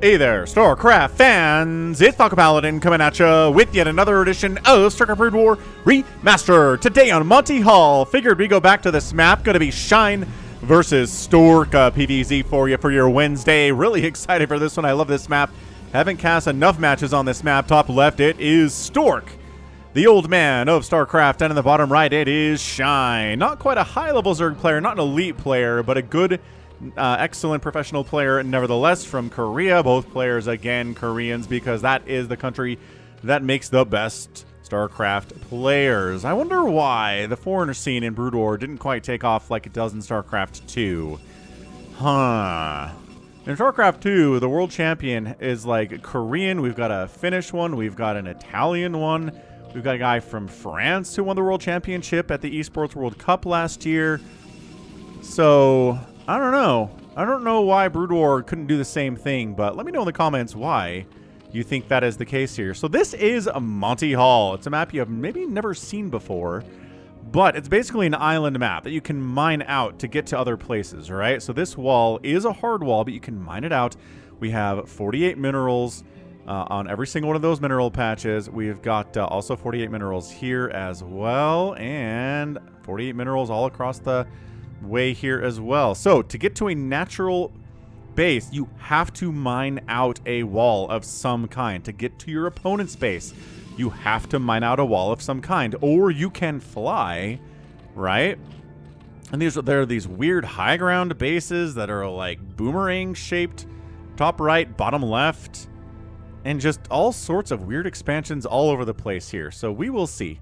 Hey there, StarCraft fans! It's Falcon Paladin coming at you with yet another edition of StarCraft Brood War Remaster. Today on Monty Hall, figured we go back to this map. Gonna be Shine versus Stork PvZ for you for your Wednesday. Really excited for this one. I love this map. Haven't cast enough matches on this map. Top left, it is Stork, the old man of StarCraft, and in the bottom right, it is Shine. Not quite a high-level Zerg player, not an elite player, but a good excellent professional player nevertheless from Korea. Both players, again, Koreans, because that is the country that makes the best StarCraft players. I wonder why the foreigner scene in Brood War didn't quite take off like it does in StarCraft 2. Huh. In StarCraft 2, the world champion is like Korean. We've got a Finnish one. We've got an Italian one. We've got a guy from France who won the world championship at the Esports World Cup last year. So I don't know. I don't know why Brood War couldn't do the same thing, but let me know in the comments why you think that is the case here. So this is a Monty Hall. It's a map you have maybe never seen before, but it's basically an island map that you can mine out to get to other places, right? So this wall is a hard wall, but you can mine it out. We have 48 minerals on every single one of those mineral patches. We've got also 48 minerals here as well, and 48 minerals all across the way here as well. So to get to a natural base, you have to mine out a wall of some kind. To get to your opponent's base, you have to mine out a wall of some kind, or you can fly, right? And there are these weird high ground bases that are like boomerang shaped, top right, bottom left, and just all sorts of weird expansions all over the place here. So we will see.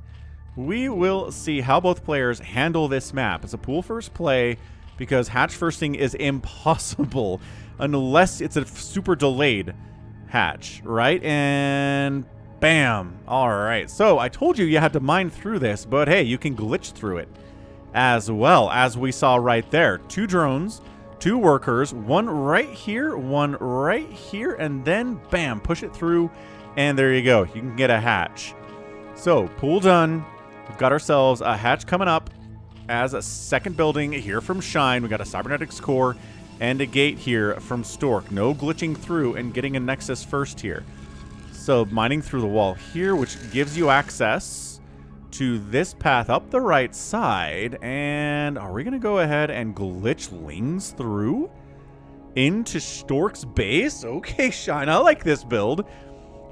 We will see how both players handle this map. It's a pool first play because hatch firsting is impossible unless it's a super delayed hatch, right? And bam. All right. So I told you had to mine through this, but hey, you can glitch through it as well, as we saw right there. 2 drones, 2 workers, one right here, one right here, and then bam, push it through, and there you go. You can get a hatch. So pool done. We've got ourselves a hatch coming up as a second building here from Shine. We've got a cybernetics core and a gate here from Stork. No glitching through and getting a nexus first here. So mining through the wall here, which gives you access to this path up the right side. And are we going to go ahead and glitch lings through into Stork's base? Okay, Shine, I like this build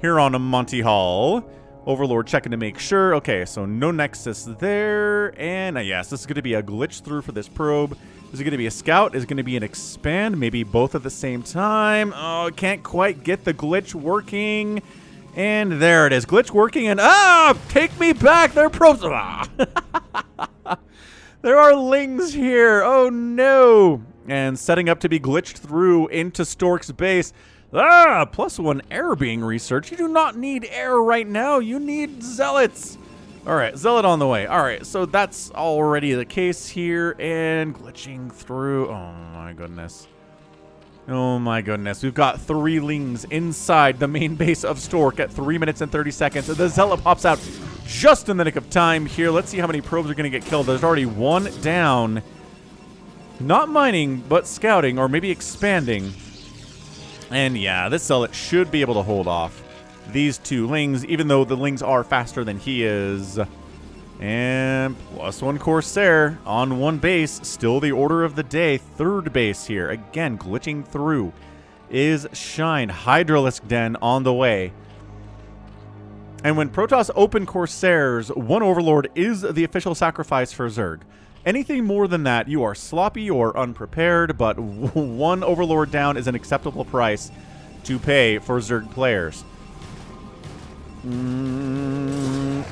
here on a Monty Hall. Overlord checking to make sure. Okay, so no nexus there. And yes, this is going to be a glitch through for this probe. Is it going to be a scout? Is it going to be an expand? Maybe both at the same time. Oh, can't quite get the glitch working. And there it is. Glitch working. And take me back. They're probes. There are lings here. Oh, no. And setting up to be glitched through into Stork's base. +1 air being researched. You do not need air right now. You need zealots. All right, zealot on the way. All right, so that's already the case here. And glitching through. Oh, my goodness. Oh, my goodness. We've got 3 lings inside the main base of Stork at 3 minutes and 30 seconds. The zealot pops out just in the nick of time here. Let's see how many probes are going to get killed. There's already 1 down. Not mining, but scouting, or maybe expanding. And yeah, this zealot should be able to hold off these 2 lings, even though the lings are faster than he is. And +1 Corsair on 1 base. Still the order of the day. 3rd base here. Again, glitching through is Shine. Hydralisk Den on the way. And when Protoss open Corsairs, 1 Overlord is the official sacrifice for Zerg. Anything more than that, you are sloppy or unprepared, but 1 Overlord down is an acceptable price to pay for Zerg players. No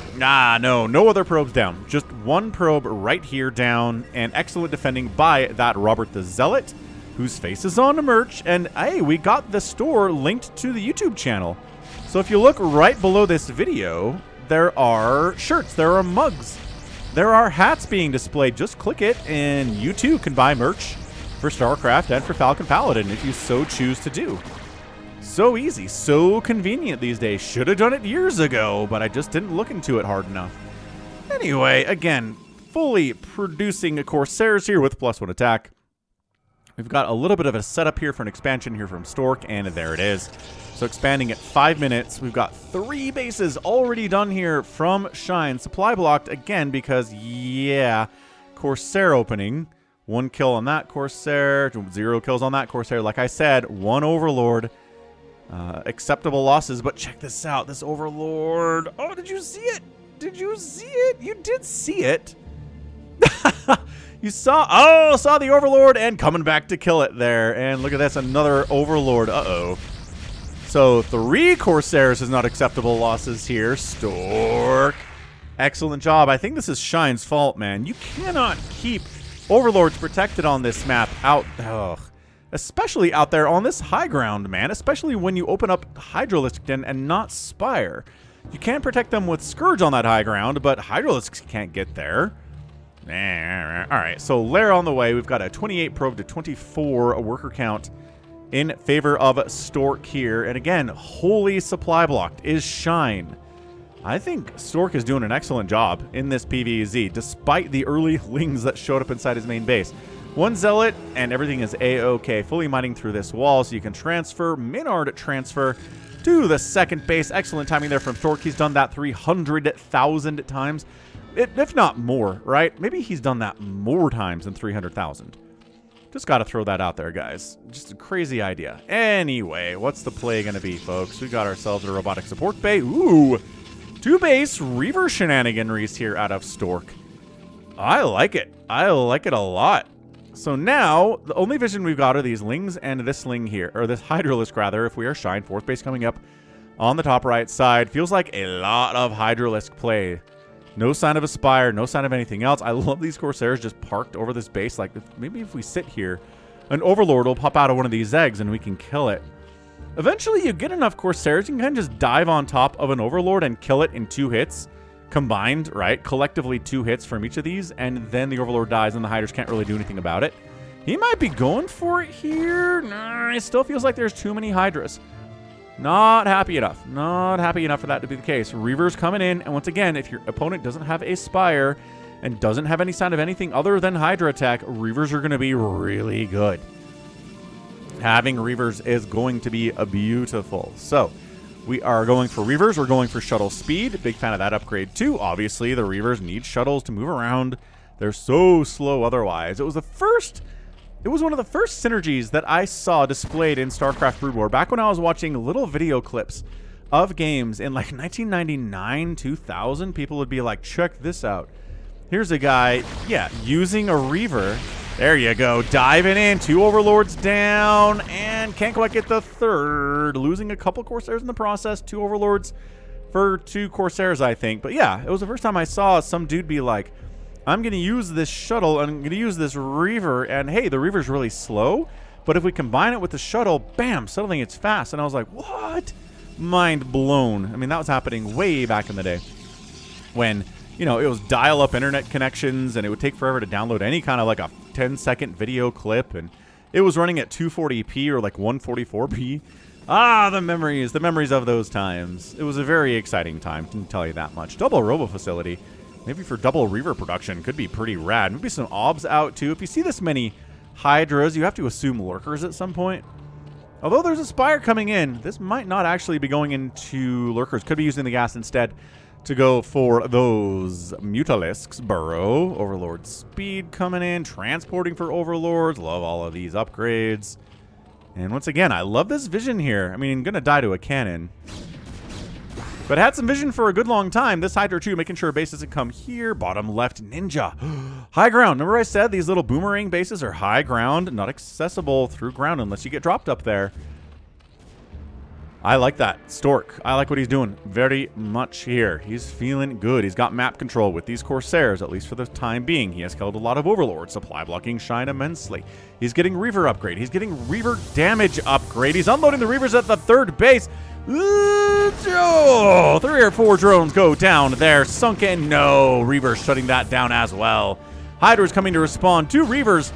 other probes down. Just 1 probe right here down, and excellent defending by that Robert the Zealot, whose face is on the merch. And hey, we got the store linked to the YouTube channel. So if you look right below this video, there are shirts, there are mugs. There are hats being displayed. Just click it, and you too can buy merch for StarCraft and for Falcon Paladin if you so choose to do. So easy, so convenient these days. Should have done it years ago, but I just didn't look into it hard enough. Anyway, again, fully producing Corsairs here with +1 attack. We've got a little bit of a setup here for an expansion here from Stork, and there it is. So expanding at 5 minutes. We've got 3 bases already done here from Shine. Supply blocked again because, yeah, Corsair opening. 1 kill on that Corsair, 0 kills on that Corsair. Like I said, 1 Overlord. Acceptable losses, but check this out. This Overlord. Oh, did you see it? Did you see it? You did see it. You saw the Overlord and coming back to kill it there. And look at this, another Overlord. Uh-oh. So 3 Corsairs is not acceptable losses here. Stork. Excellent job. I think this is Shine's fault, man. You cannot keep Overlords protected on this map out. Ugh. Especially out there on this high ground, man. Especially when you open up Hydralisk Den and not Spire. You can protect them with Scourge on that high ground, but Hydralisks can't get there. Alright, so Lair on the way. We've got a 28 probe to 24 worker count in favor of Stork here. And again, wholly supply blocked is Shine. I think Stork is doing an excellent job in this PvZ, despite the early lings that showed up inside his main base. 1 Zealot, and everything is A-OK. Fully mining through this wall, so you can transfer, Minard transfer to the second base. Excellent timing there from Stork. He's done that 300,000 times, if not more, right? Maybe he's done that more times than 300,000. Just got to throw that out there, guys. Just a crazy idea. Anyway, what's the play going to be, folks? We got ourselves a robotic support bay. Ooh, 2 base Reaver shenaniganries here out of Stork. I like it. I like it a lot. So now, the only vision we've got are these lings and this ling here, or this Hydralisk rather, if we are Shine. 4th base coming up on the top right side. Feels like a lot of Hydralisk play. No sign of a Spire, no sign of anything else. I love these Corsairs just parked over this base. Like, maybe if we sit here, an Overlord will pop out of one of these eggs and we can kill it. Eventually, you get enough Corsairs, you can kind of just dive on top of an Overlord and kill it in 2 hits. Combined, right? Collectively 2 hits from each of these, and then the Overlord dies and the Hydras can't really do anything about it. He might be going for it here. Nah, it still feels like there's too many Hydras. Not happy enough. Not happy enough for that to be the case. Reaver's coming in, and once again, if your opponent doesn't have a Spire and doesn't have any sign of anything other than Hydra attack, Reavers are going to be really good. Having Reavers is going to be beautiful. So, we are going for Reavers. We're going for shuttle speed. Big fan of that upgrade too. Obviously, the Reavers need shuttles to move around. They're so slow otherwise. It was one of the first synergies that I saw displayed in StarCraft Brood War. Back when I was watching little video clips of games in like 1999, 2000, people would be like, check this out. Here's a guy, yeah, using a Reaver. There you go, diving in, 2 Overlords down, and can't quite get the 3rd. Losing a couple Corsairs in the process, 2 Overlords for 2 Corsairs, I think. But yeah, it was the first time I saw some dude be like, I'm going to use this shuttle, and I'm going to use this Reaver, and hey, the Reaver's really slow, but if we combine it with the shuttle, bam, suddenly it's fast. And I was like, what? Mind blown. I mean, that was happening way back in the day when, you know, it was dial-up internet connections, and it would take forever to download any kind of like a 10-second video clip, and it was running at 240p or like 144p. Ah, the memories of those times. It was a very exciting time, can tell you that much. Double Robo Facility, maybe for double Reaver production, could be pretty rad. Maybe some Obs out too. If you see this many Hydras, you have to assume Lurkers at some point. Although there's a Spire coming in, this might not actually be going into Lurkers. Could be using the gas instead to go for those Mutalisks. Burrow, Overlord speed coming in, transporting for Overlords. Love all of these upgrades. And once again, I love this vision here. I mean, gonna die to a cannon, but had some vision for a good long time. This Hydra 2, making sure base doesn't come here. Bottom left, Ninja. High ground. Remember I said these little boomerang bases are high ground, not accessible through ground unless you get dropped up there. I like that. Stork, I like what he's doing very much here. He's feeling good. He's got map control with these Corsairs, at least for the time being. He has killed a lot of Overlords, supply blocking Shine immensely. He's getting Reaver upgrade. He's getting Reaver damage upgrade. He's unloading the Reavers at the 3rd base. Oh, 3 or 4 drones go down there. Sunken. No, Reavers shutting that down as well. Hydra's coming to respond. 2 Reavers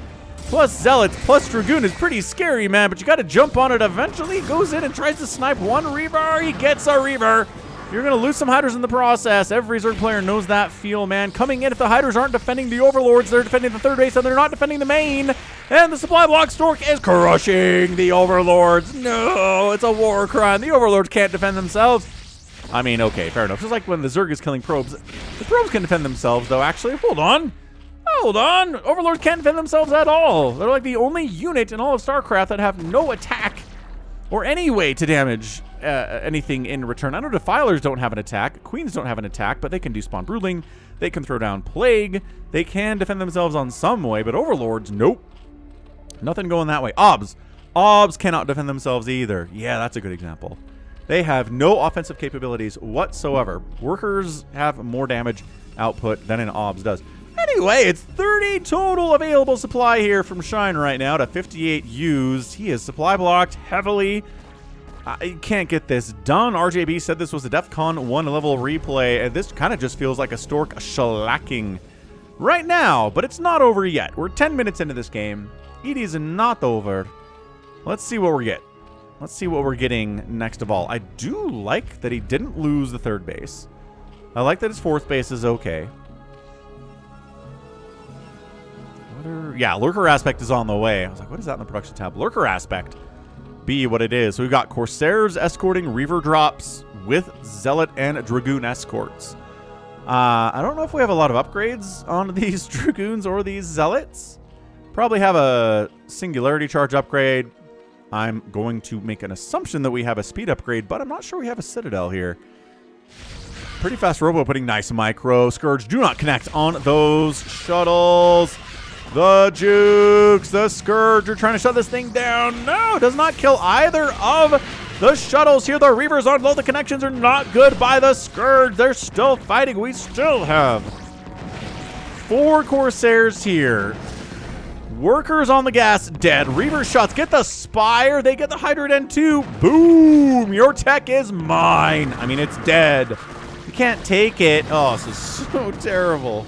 plus Zealots plus Dragoon is pretty scary, man, but you got to jump on it eventually. He goes in and tries to snipe 1 Reaver. He gets a Reaver. You're going to lose some Hydras in the process. Every Zerg player knows that feel, man. Coming in, if the Hydras aren't defending the Overlords, they're defending the 3rd base, and they're not defending the main. And the supply block Stork is crushing the Overlords. No, it's a war crime. The Overlords can't defend themselves. I mean, okay, fair enough. Just like when the Zerg is killing probes. The probes can defend themselves, though, actually. Hold on. Hold on. Overlords can't defend themselves at all. They're like the only unit in all of StarCraft that have no attack or any way to damage anything in return. I know Defilers don't have an attack. Queens don't have an attack, but they can do Spawn Broodling. They can throw down Plague. They can defend themselves on some way, but Overlords, nope. Nothing going that way. Obs. Obs cannot defend themselves either. Yeah, that's a good example. They have no offensive capabilities whatsoever. Workers have more damage output than an Obs does. Anyway, it's 30 total available supply here from Shine right now to 58 used. He is supply blocked heavily. I can't get this done. RJB said this was a DEF CON 1 level replay, and this kind of just feels like a Stork shellacking right now, but it's not over yet. We're 10 minutes into this game. It is not over. Let's see what we get. Let's see what we're getting next of all. I do like that he didn't lose the third base. I like that his fourth base is okay. Yeah, Lurker Aspect is on the way. I was like, what is that in the production tab? Lurker Aspect. Be what it is. So we've got Corsairs escorting Reaver drops with Zealot and Dragoon escorts. I don't know if we have a lot of upgrades on these Dragoons or these Zealots. Probably have a Singularity Charge upgrade. I'm going to make an assumption that we have a speed upgrade, but I'm not sure we have a Citadel here. Pretty fast robo putting nice micro. Scourge do not connect on those shuttles. The Jukes, the Scourge are trying to shut this thing down. No, does not kill either of the shuttles here. The Reavers on low. The connections are not good by the Scourge. They're still fighting. We still have 4 Corsairs here. Workers on the gas, dead. Reaver shots, get the Spire. They get the Hydra Den too. Boom, your tech is mine. I mean, it's dead. You can't take it. Oh, this is so terrible.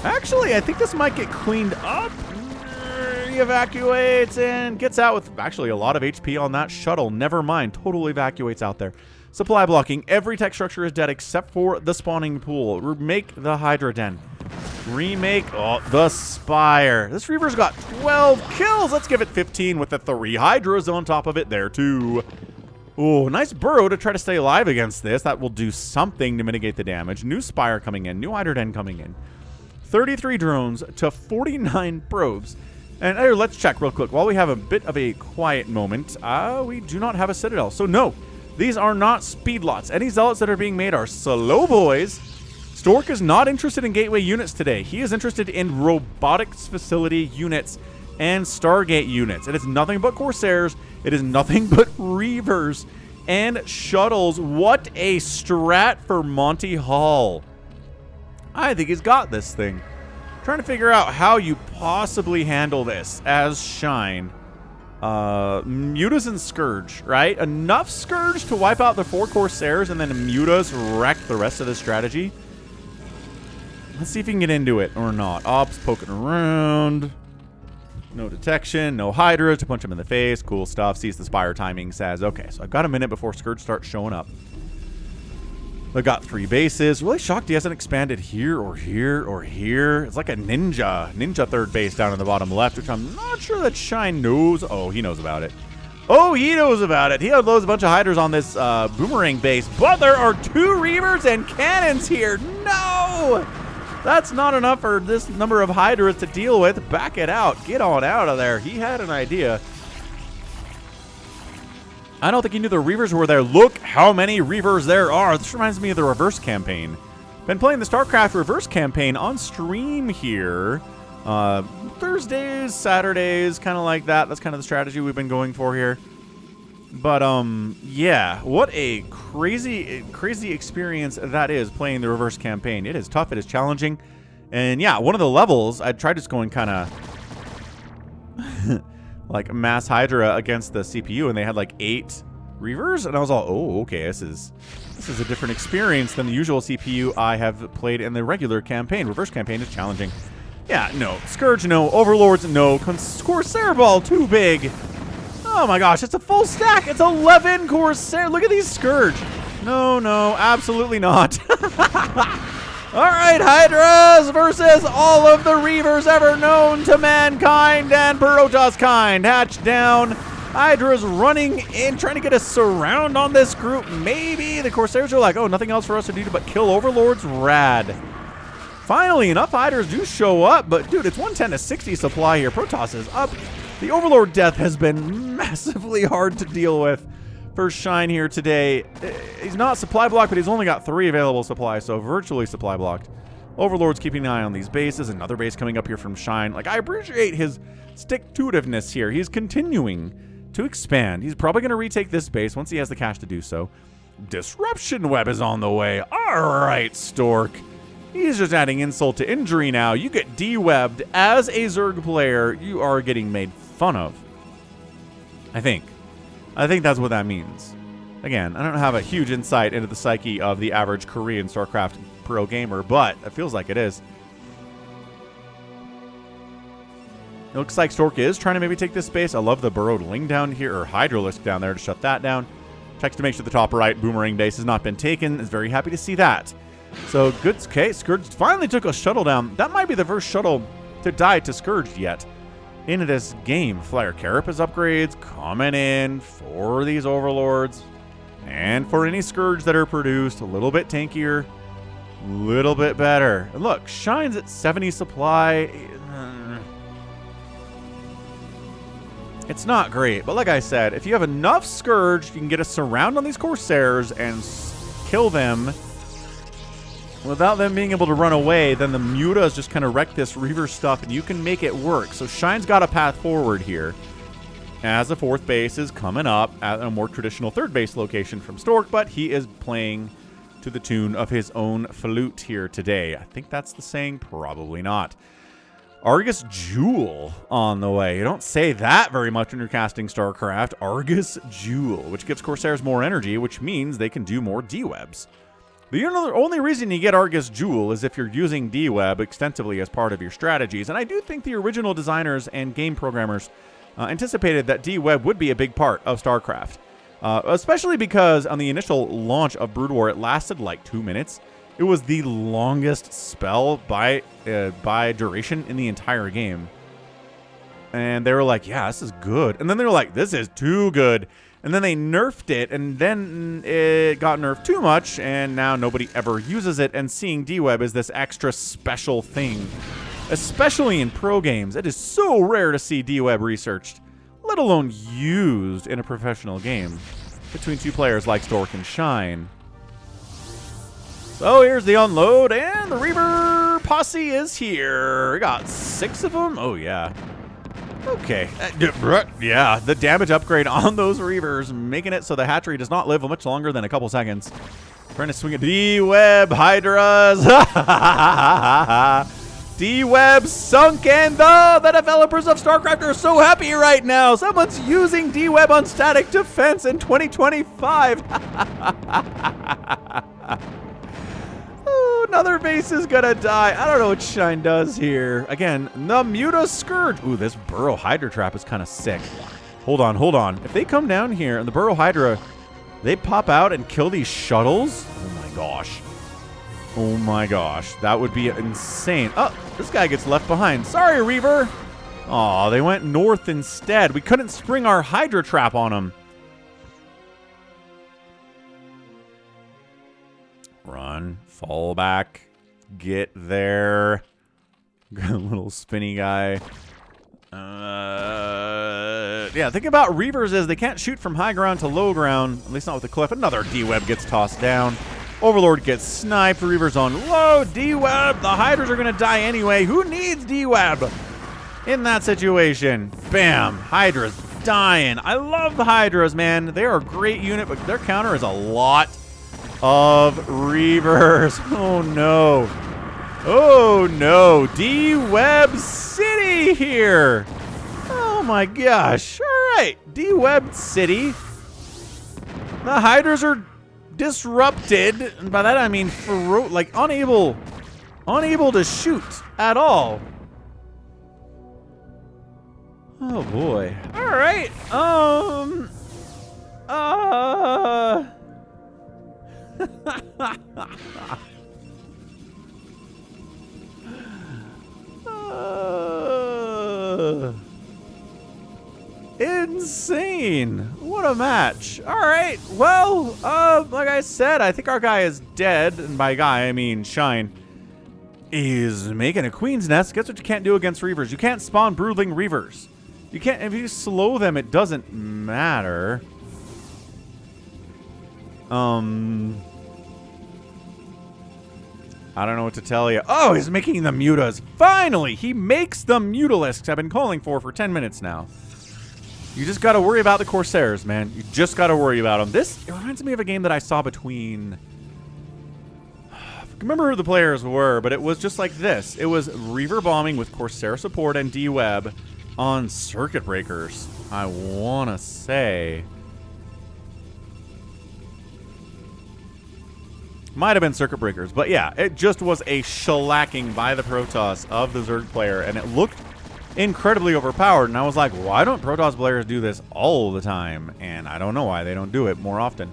Actually, I think this might get cleaned up. He evacuates and gets out with actually a lot of HP on that shuttle. Never mind, totally evacuates out there. Supply blocking. Every tech structure is dead except for the spawning pool. Remake the Hydra Den. Remake the Spire. This Reaver's got 12 kills. Let's give it 15 with the 3 Hydras on top of it there too. Oh, nice burrow to try to stay alive against this. That will do something to mitigate the damage. New Spire coming in. New Hydra Den coming in. 33 drones to 49 probes. And let's check real quick. While we have a bit of a quiet moment, we do not have a Citadel. So no, these are not speed lots. Any Zealots that are being made are slow boys. Stork is not interested in gateway units today. He is interested in robotics facility units and Stargate units. It is nothing but Corsairs. It is nothing but Reavers and shuttles. What a strat for Monty Hall. I think he's got this thing. Trying to figure out how you possibly handle this as Shine. Mutas and Scourge, right? Enough Scourge to wipe out the 4 Corsairs and then Mutas wreck the rest of the strategy. Let's see if we can get into it or not. Ops poking around. No detection, no Hydras to punch him in the face. Cool stuff. Sees the Spire timing, says, okay, so I've got a minute before Scourge starts showing up. They've got 3 bases. Really shocked he hasn't expanded here or here or here. It's like a ninja third base down in the bottom left, which I'm not sure that Shine knows. Oh, he knows about it. Oh, he knows about it. He unloads a bunch of Hydras on this boomerang base, but there are 2 Reavers and cannons here. No! That's not enough for this number of Hydras to deal with. Back it out. Get on out of there. He had an idea. I don't think he knew the Reavers were there. Look how many Reavers there are. This reminds me of the reverse campaign. Been playing the StarCraft reverse campaign on stream here. Thursdays, Saturdays, kind of like that. That's kind of the strategy we've been going for here. But, yeah, what a crazy experience that is, playing the reverse campaign. It is tough. It is challenging. And, yeah, one of the levels, I tried just going kind of like mass Hydra against the CPU, and they had like 8 Reavers, and I was all, oh, okay, this is a different experience than the usual CPU I have played in the regular campaign. Reverse campaign is challenging. Yeah, no. Scourge, no. Overlords, no. Corsair Ball, too big. Oh my gosh, it's a full stack. It's 11 Corsair. Look at these Scourge. No, absolutely not. All right, Hydras versus all of the Reavers ever known to mankind and Barota's kind. Hatch down. Hydra's running in, trying to get a surround on this group. Maybe the Corsairs are like, oh, nothing else for us to do but kill Overlords. Rad. Finally, enough Hydras do show up, but dude, it's 110 to 60 supply here. Protoss is up. The Overlord death has been massively hard to deal with for Shine here today. He's not supply blocked, but he's only got 3 available supplies, so virtually supply blocked. Overlord's keeping an eye on these bases. Another base coming up here from Shine. Like, I appreciate his stick-to-itiveness here. He's continuing to expand. He's probably going to retake this base once he has the cash to do so. Disruption Web is on the way. All right, Stork. He's just adding insult to injury now. You get de-webbed as a Zerg player. You are getting made fun of. I think that's what that means. Again, I don't have a huge insight into the psyche of the average Korean StarCraft pro gamer, but it feels like it is. It looks like Stork is trying to maybe take this space. I love the burrowed Ling down here, or Hydralisk down there to shut that down. Checks to make sure the top right boomerang base has not been taken. Is very happy to see that. So, good. Okay, Scourge finally took a shuttle down. That might be the first shuttle to die to Scourge yet into this game. Flyer Carapace upgrades coming in for these Overlords. And for any Scourge that are produced, a little bit tankier, a little bit better. And look, Shine's at 70 supply. It's not great, but like I said, if you have enough Scourge, you can get a surround on these Corsairs and kill them without them being able to run away. Then the Mutas just kind of wreck this Reaver stuff, and you can make it work. So Shine's got a path forward here, as the 4th base is coming up at a more traditional 3rd base location from Stork, but he is playing to the tune of his own flute here today. I think that's the saying. Probably not. Argus Jewel on the way. You don't say that very much when you're casting StarCraft. Argus Jewel, which gives Corsairs more energy, which means they can do more D-Webs. The only reason you get Argus Jewel is if you're using D-Web extensively as part of your strategies. And I do think the original designers and game programmers anticipated that D-Web would be a big part of StarCraft. Especially because on the initial launch of Brood War, it lasted like 2 minutes. It was the longest spell by duration in the entire game. And they were like, yeah, this is good. And then they were like, this is too good. And then they nerfed it, and then it got nerfed too much, and now nobody ever uses it. And seeing D-Web is this extra special thing, especially in pro games. It is so rare to see D-Web researched, let alone used in a professional game between 2 players like Stork and Shine. So here's the unload, and the Reaver posse is here. We got 6 of them. Oh, yeah. Okay. Yeah, the damage upgrade on those Reavers, making it so the hatchery does not live much longer than a couple seconds. Trying to swing a D-Web, Hydras. D-Web sunken, though. The developers of StarCraft are so happy right now. Someone's using D-Web on static defense in 2025. Another base is gonna die. I don't know what Shine does here. Again, the Muta Scourge. Ooh, this Burrow Hydra trap is kind of sick. Hold on, hold on. If they come down here and the Burrow Hydra, they pop out and kill these shuttles. Oh my gosh. Oh my gosh. That would be insane. Oh, this guy gets left behind. Sorry, Reaver. Aw, they went north instead. We couldn't spring our Hydra trap on him. Run, fall back, get there. Got a little spinny guy. Yeah, think about Reavers is they can't shoot from high ground to low ground, at least not with the cliff. Another D-Web gets tossed down. Overlord gets sniped. Reavers on low. D-Web. The Hydras are going to die anyway. Who needs D-Web in that situation? Bam. Hydras dying. I love the Hydras, man. They are a great unit, but their counter is a lot of Reavers. Oh, no. Oh, no. D-Web City here. Oh, my gosh. All right. D-Web City. The Hydras are disrupted. And by that, I mean like unable to shoot at all. Oh, boy. All right. Insane. What a match. All right. Well, like I said, I think our guy is dead. And by guy, I mean Shine. Is making a queen's nest. Guess what you can't do against Reavers? You can't spawn brooding Reavers. You can't, if you slow them, it doesn't matter. I don't know what to tell you. Oh, he's making the mutas. Finally, he makes the mutalisks I've been calling for 10 minutes now. You just got to worry about the Corsairs, man. You just got to worry about them. This it reminds me of a game that I saw between... I remember who the players were, but it was just like this. It was Reaver bombing with Corsair support and D-Web on Circuit Breakers, I want to say. Might have been Circuit Breakers, but yeah, it just was a shellacking by the Protoss of the Zerg player, and it looked incredibly overpowered, and I was like, why don't Protoss players do this all the time? And I don't know why they don't do it more often.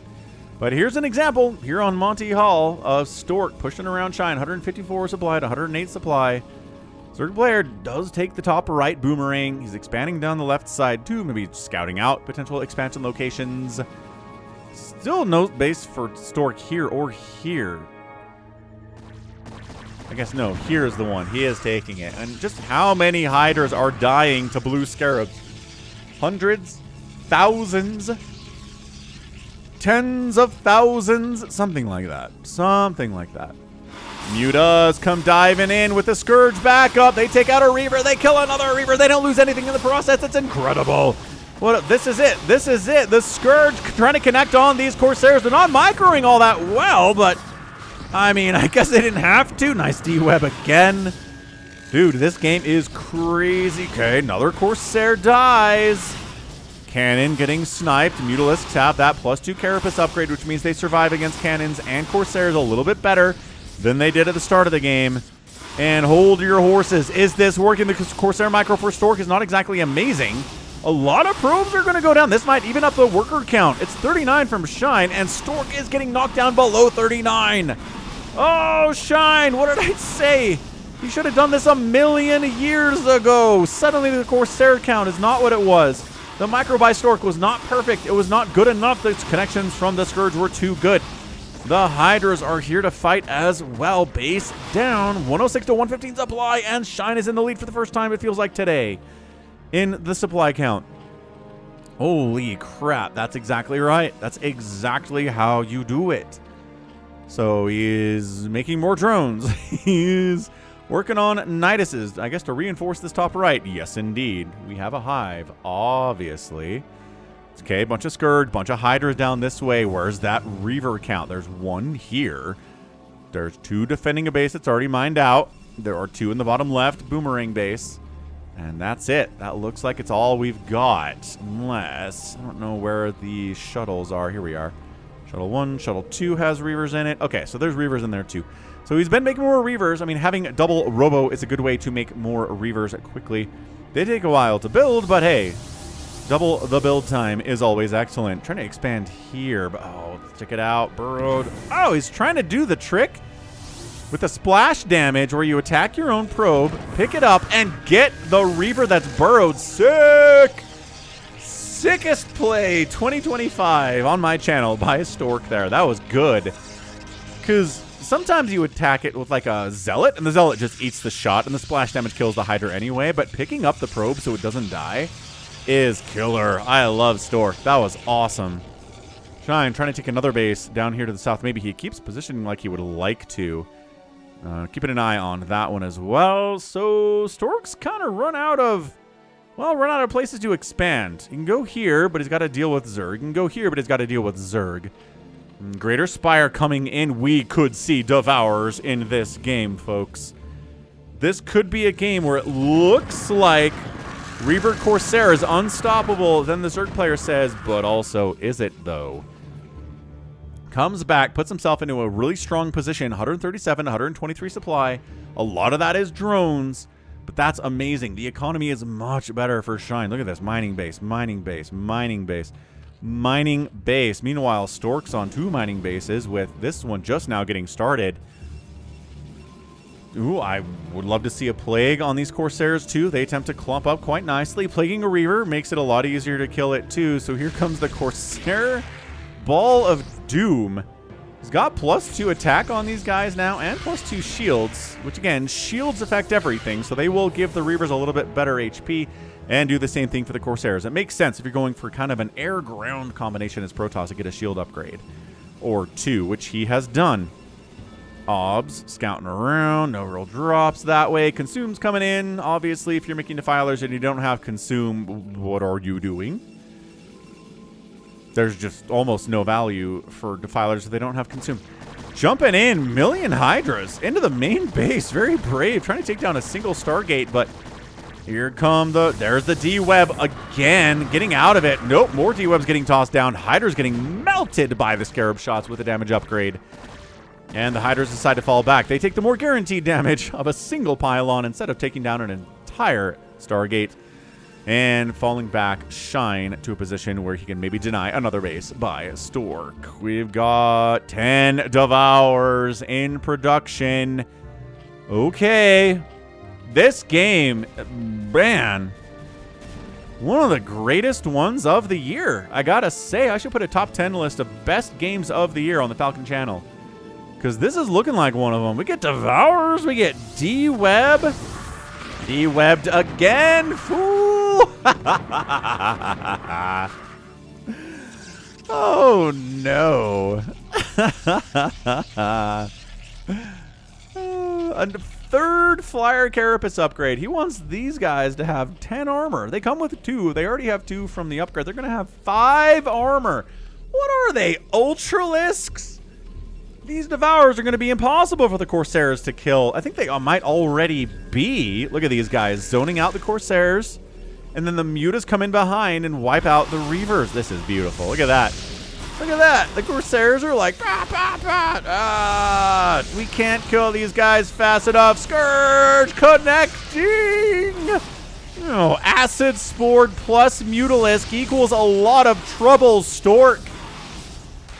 But here's an example here on Monty Hall of Stork pushing around Shine, 154 supply to 108 supply. Zerg player does take the top right boomerang. He's expanding down the left side too, maybe scouting out potential expansion locations. Still no base for Stork here or here. I guess no, here's the one. He is taking it. And just how many Hydras are dying to blue Scarabs? Hundreds? Thousands? Tens of thousands? Something like that. Something like that. Mutas come diving in with the Scourge back up. They take out a Reaver. They kill another Reaver. They don't lose anything in the process. It's incredible. What? This is it. This is it. The Scourge trying to connect on these Corsairs. They're not microing all that well, but... I mean, I guess they didn't have to. Nice D-Web again. Dude, this game is crazy. Okay, another Corsair dies. Cannon getting sniped. Mutalisks have that +2 Carapace upgrade, which means they survive against cannons and Corsairs a little bit better than they did at the start of the game. And hold your horses. Is this working? The Corsair micro for Stork is not exactly amazing. A lot of probes are going to go down. This might even up the worker count. It's 39 from Shine, and Stork is getting knocked down below 39. Oh, Shine, what did I say? You should have done this a million years ago. Suddenly the Corsair count is not what it was. The micro by Stork was not perfect. It was not good enough. The connections from the Scourge were too good. The Hydras are here to fight as well. Base down, 106 to 115 supply, and Shine is in the lead for the first time, it feels like today, in the supply count. Holy crap, that's exactly right. That's exactly how you do it. So he is making more drones. He's working on Niduses, I guess, to reinforce this top right. Yes, indeed. We have a hive, obviously. Okay, bunch of Scourge, bunch of Hydras down this way. Where's that Reaver count? There's one here. There's two defending a base that's already mined out. There are two in the bottom left, boomerang base. And that's it. That looks like it's all we've got. Unless, I don't know where the shuttles are. Here we are. Shuttle 1, Shuttle 2 has Reavers in it. Okay, so there's Reavers in there too. So he's been making more Reavers. I mean, having double Robo is a good way to make more Reavers quickly. They take a while to build, but hey, double the build time is always excellent. Trying to expand here, but oh, let's check it out. Burrowed. Oh, he's trying to do the trick with the splash damage where you attack your own probe, pick it up, and get the Reaver that's burrowed. Sick! Sickest play 2025 on my channel by Stork there. That was good. Because sometimes you attack it with like a Zealot, and the Zealot just eats the shot, and the splash damage kills the Hydra anyway, but picking up the probe so it doesn't die is killer. I love Stork. That was awesome. Shine trying to take another base down here to the south. Maybe he keeps positioning like he would like to. Keeping an eye on that one as well. So Stork's kind of run out of places to expand. He can go here, but he's got to deal with Zerg. He can go here, but he's got to deal with Zerg. Greater Spire coming in. We could see Devourers in this game, folks. This could be a game where it looks like Reaver Corsair is unstoppable. Then the Zerg player says, but also, is it though? Comes back, puts himself into a really strong position. 137, 123 supply. A lot of that is drones. But that's amazing. The economy is much better for Shine. Look at this. Mining base, mining base, mining base, mining base. Meanwhile, Stork's on 2 mining bases with this one just now getting started. Ooh, I would love to see a Plague on these Corsairs, too. They attempt to clump up quite nicely. Plaguing a Reaver makes it a lot easier to kill it, too. So here comes the Corsair Ball of Doom. He's got +2 attack on these guys now and +2 shields, which, again, shields affect everything. So they will give the Reavers a little bit better HP and do the same thing for the Corsairs. It makes sense if you're going for kind of an air-ground combination as Protoss to get a shield upgrade. Or 2, which he has done. Obs, scouting around, no real drops that way. Consume's coming in. Obviously, if you're making defilers and you don't have consume, what are you doing? There's just almost no value for defilers if they don't have consume. Jumping in, million Hydras into the main base. Very brave, trying to take down a single Stargate, but here come there's the D-Web again, getting out of it. Nope, more D-Webs getting tossed down. Hydra's getting melted by the Scarab shots with a damage upgrade. And the Hydras decide to fall back. They take the more guaranteed damage of a single pylon instead of taking down an entire Stargate. And falling back, Shine to a position where he can maybe deny another base by Stork. We've got 10 Devours in production. Okay. This game, man, one of the greatest ones of the year. I gotta say, I should put a top 10 list of best games of the year on the Falcon channel. Because this is looking like one of them. We get Devours, we get D-Web. D-Webbed again, fool! Oh, no. A third Flyer Carapace upgrade. He wants these guys to have 10 armor. They come with 2. They already have 2 from the upgrade. They're going to have 5 armor. What are they, Ultralisks? These Devours are going to be impossible for the Corsairs to kill. I think they might already be. Look at these guys zoning out the Corsairs. And then the Mutas come in behind and wipe out the Reavers. This is beautiful. Look at that. Look at that. The Corsairs are like, bah, bah, bah. We can't kill these guys fast enough. Scourge connecting. Oh, Acid Spore plus Mutalisk equals a lot of trouble, Stork.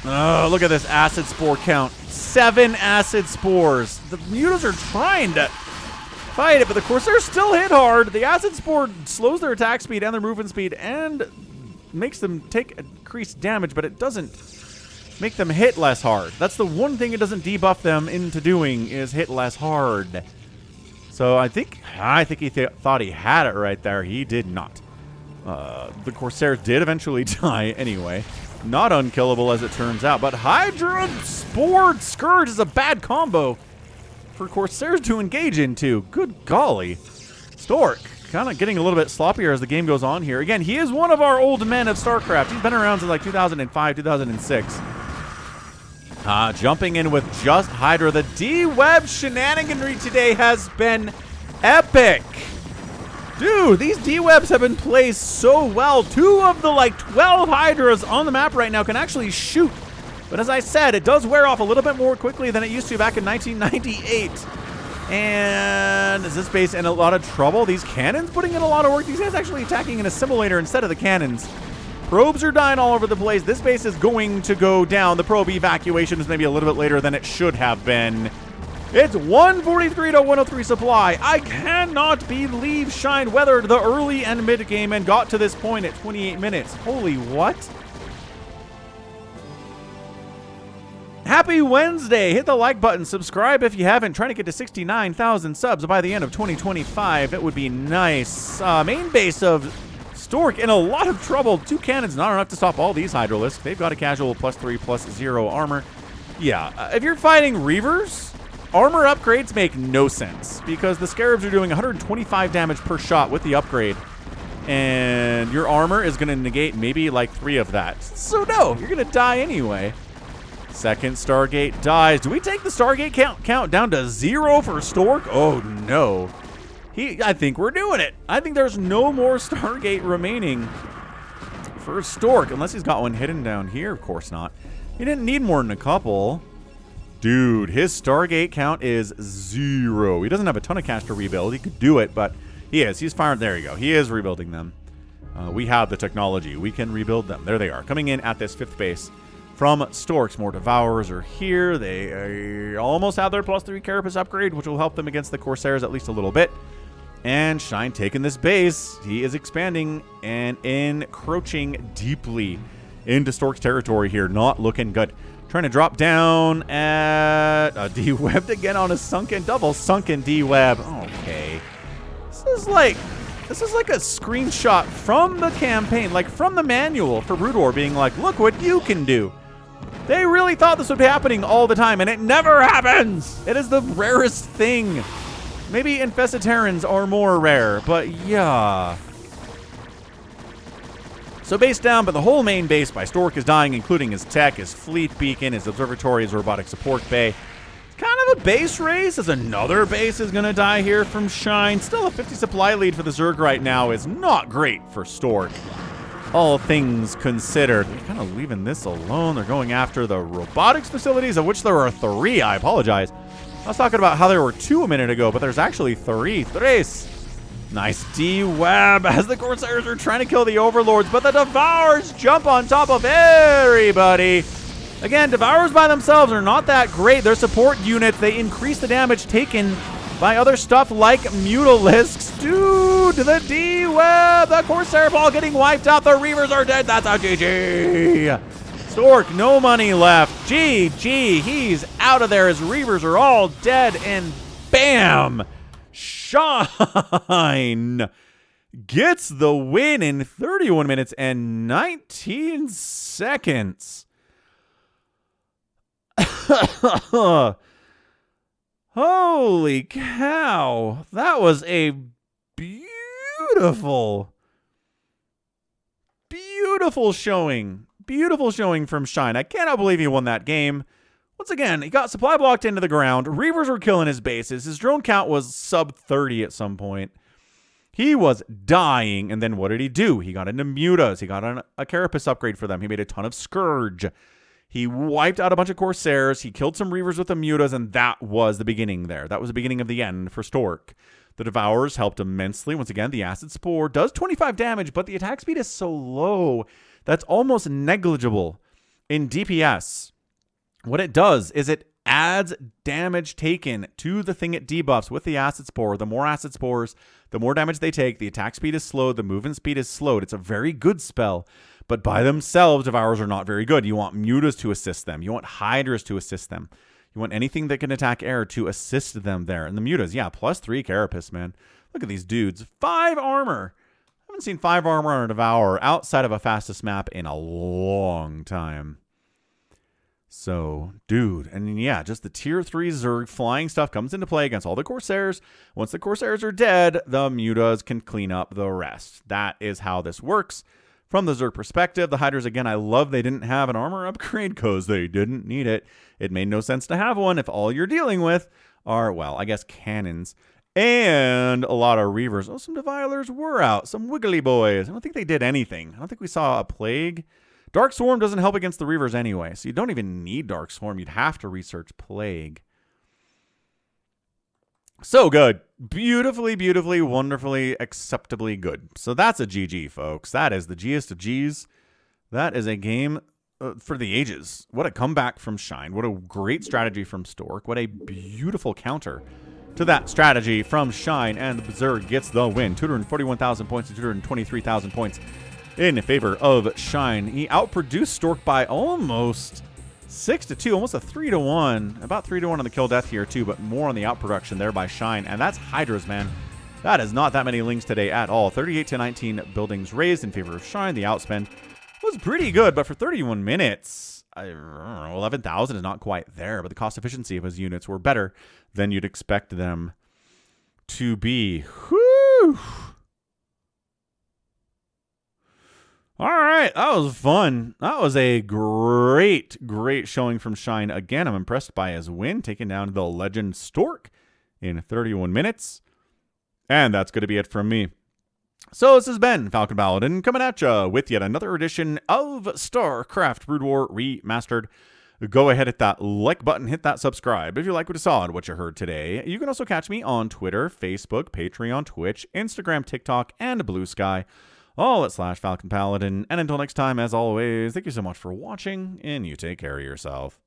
Oh, look at this Acid Spore count. 7 Acid Spores. The Mutas are trying to fight it, but the Corsairs still hit hard. The Acid Spore slows their attack speed and their movement speed and makes them take increased damage, but it doesn't make them hit less hard. That's the one thing it doesn't debuff them into doing, is hit less hard. So I think he thought he had it right there. He did not. The Corsair did eventually die anyway. Not unkillable as it turns out, but Hydra Spore Scourge is a bad combo for Corsairs to engage into. Good golly. Stork kind of getting a little bit sloppier as the game goes on here. Again, he is one of our old men of StarCraft. He's been around since like 2005, 2006. Jumping in with just Hydra. The D-Web shenaniganry today has been epic. Dude, these D-Webs have been placed so well. 2 of the like 12 Hydras on the map right now can actually shoot. But as I said, it does wear off a little bit more quickly than it used to back in 1998. And is this base in a lot of trouble? These cannons putting in a lot of work. These guys actually attacking an assimilator instead of the cannons. Probes are dying all over the place. This base is going to go down. The probe evacuation is maybe a little bit later than it should have been. It's 143 to 103 supply. I cannot believe Shine weathered the early and mid game and got to this point at 28 minutes. Holy what? Happy Wednesday. Hit the like button. Subscribe if you haven't. Trying to get to 69,000 subs by the end of 2025. It would be nice. Main base of Stork in a lot of trouble. 2 cannons, not enough to stop all these Hydralisks. They've got a casual +3/+0 armor. Yeah, if you're fighting Reavers, armor upgrades make no sense because the Scarabs are doing 125 damage per shot with the upgrade. And your armor is going to negate maybe like 3 of that. So no, you're going to die anyway. Second Stargate dies. Do we take the Stargate count down to 0 for Stork? Oh no. I think we're doing it. I think there's no more Stargate remaining for Stork, unless he's got one hidden down here. Of course not. He didn't need more than a couple. Dude, his Stargate count is 0. He doesn't have a ton of cash to rebuild. He could do it, but he is. He's firing. There you go. He is rebuilding them. We have the technology. We can rebuild them. There they are, coming in at this 5th base. from Storks. More Devourers are here. They almost have their +3 Carapace upgrade, which will help them against the Corsairs at least a little bit. And Shine taking this base. He is expanding and encroaching deeply into Stork's territory here. Not looking good. Trying to drop down at D-Webbed again on a sunken, double sunken D-Web. Okay. This is like a screenshot from the campaign, like from the manual for Brood War, being like, look what you can do. They really thought this would be happening all the time, and it never happens. It is the rarest thing. Maybe Infested Terrans are more rare, but yeah. So base down, but the whole main base by Stork is dying, including his tech, his fleet beacon, his observatory, his robotic support bay. It's kind of a base race, as another base is going to die here from Shine. Still a 50 supply lead for the Zerg right now is not great for Stork. All things considered. They're kind of leaving this alone. They're going after the robotics facilities, of which there are 3. I apologize. I was talking about how there were 2 a minute ago, but there's actually 3. Tres. Nice D-Web as the Corsairs are trying to kill the Overlords, but the Devourers jump on top of everybody. Again, Devourers by themselves are not that great. Their support units, they increase the damage taken by other stuff like Mutalisks. Dude, the D-Web, the Corsair ball getting wiped out. The Reavers are dead. That's a GG. Stork, no money left. GG, he's out of there. His Reavers are all dead, and bam! Shine gets the win in 31 minutes and 19 seconds. Holy cow. That was a beautiful showing. Beautiful showing from Shine. I cannot believe he won that game. Once again, he got supply blocked into the ground. Reavers were killing his bases. His drone count was sub 30 at some point. He was dying. And then what did he do? He got into Mutas. He got a Carapace upgrade for them. He made a ton of Scourge. He wiped out a bunch of Corsairs. He killed some Reavers with the Mutas. And that was the beginning there. That was the beginning of the end for Stork. The Devourers helped immensely. Once again, the Acid Spore does 25 damage, but the attack speed is so low that's almost negligible in DPS. What it does is it adds damage taken to the thing it debuffs with the Acid Spore. The more Acid Spores, the more damage they take. The attack speed is slowed. The movement speed is slowed. It's a very good spell, but by themselves, Devourers are not very good. You want Mutas to assist them. You want Hydras to assist them. You want anything that can attack air to assist them there. And the Mutas, yeah, +3 Carapace, man. Look at these dudes. 5 armor. I haven't seen 5 armor on a Devourer outside of a fastest map in a long time. So, dude, and yeah, just the tier 3 Zerg flying stuff comes into play against all the Corsairs. Once the Corsairs are dead, the Mutas can clean up the rest. That is how this works. From the Zerg perspective, the Hydras, again, I love they didn't have an armor upgrade because they didn't need it. It made no sense to have one if all you're dealing with are, well, I guess cannons and a lot of Reavers. Oh, some Devilers were out. Some Wiggly Boys. I don't think they did anything. I don't think we saw a Plague. Dark Swarm doesn't help against the Reavers anyway, so you don't even need Dark Swarm. You'd have to research Plague. So good. Beautifully, beautifully, wonderfully, acceptably good. So that's a GG, folks. That is the G'est of G's. That is a game for the ages. What a comeback from Shine. What a great strategy from Stork. What a beautiful counter to that strategy from Shine. And the Berserk gets the win. 241,000 points to 223,000 points in favor of Shine. He outproduced Stork by almost 6-2, almost a 3-1. About 3-1 on the kill death here too, but more on the outproduction there by Shine. And that's Hydras, man. That is not that many links today at all. 38-19 buildings raised in favor of Shine. The outspend was pretty good, but for 31 minutes, I don't know, 11,000 is not quite there, but the cost efficiency of his units were better than you'd expect them to be. Whew. All right, that was fun. That was a great showing from Shine. Again, I'm impressed by his win, taking down the legend Stork in 31 minutes. And that's going to be it from me. So this has been Falcon Paladin coming at you with yet another edition of StarCraft Brood War Remastered. Go ahead, hit that like button, hit that subscribe if you like what you saw and what you heard today. You can also catch me on Twitter, Facebook, Patreon, Twitch, Instagram, TikTok, and Blue Sky. all at /Falcon Paladin. And until next time, as always, thank you so much for watching, and you take care of yourself.